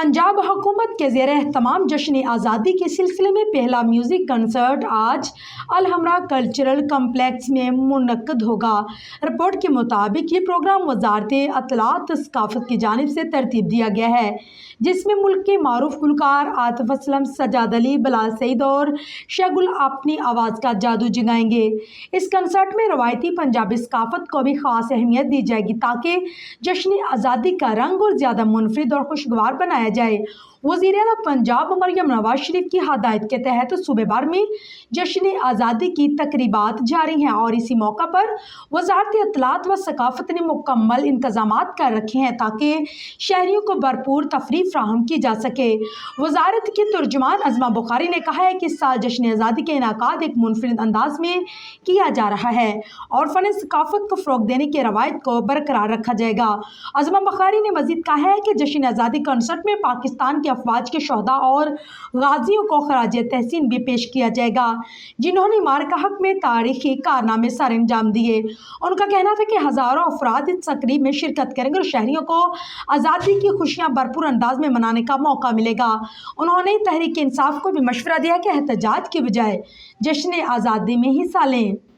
पंजाब हुकूमत के ज़ेर एहतमाम जश्न आज़ादी के सिलसिले में पहला म्यूज़िक कंसर्ट आज अलहमरा कल्चरल कम्प्लेक्स में मुनक्कद होगा। रिपोर्ट के मुताबिक ये प्रोग्राम वज़ारत इत्तलात सकाफ़त की जानिब से तरतीब दिया गया है, जिसमें मुल्क के मारूफ गुलकार आतिफ असलम, सजाद अली, बिलाल सईद और शगुल अपनी आवाज़ का जादू जगाएंगे। इस कंसर्ट में रवायती पंजाबी सकाफ़त को भी ख़ास अहमियत दी जाएगी ताकि जश्न आज़ादी का रंग और ज़्यादा मुनफरिद और खुशगवार बनाया जाए। वज़ीर-ए-आला पंजाब मरियम नवाज शरीफ की हदायत के तहत सूबे भर में जश्न आज़ादी की तकरीबात जारी हैं और इसी मौका पर वज़ारत इत्तलात व सकाफ़त ने मुकम्मल इंतज़ामात कर रखे हैं ताकि शहरियों को भरपूर तफरीह फराहम की जा सके। वज़ारत की तर्जुमान अज़मा बुखारी ने कहा है कि इस साल जश्न आज़ादी के इनाकाद एक मुनफरिद अंदाज में किया जा रहा है और फ़न सकाफ़त को फ़रोग़ देने की रवायत को बरकरार रखा जाएगा। अज़मा बुखारी ने मज़ीद कहा है कि जश्न आज़ादी कंसर्ट में पाकिस्तान के अफवाज के शहदा और गाजियों को खराज तहसीन भी पेश किया जाएगा, जिन्होंने मार्का हक में तारीखी कारनामे सर अंजाम दिए। उनका कहना था कि हज़ारों अफराद इस तकरीब में शिरकत करेंगे और शहरियों को आज़ादी की खुशियाँ भरपूर अंदाज में मनाने का मौका मिलेगा। उन्होंने तहरीक इंसाफ को भी मशवरा दिया कि एहतजाज के बजाय जश्न आज़ादी में हिस्सा लें।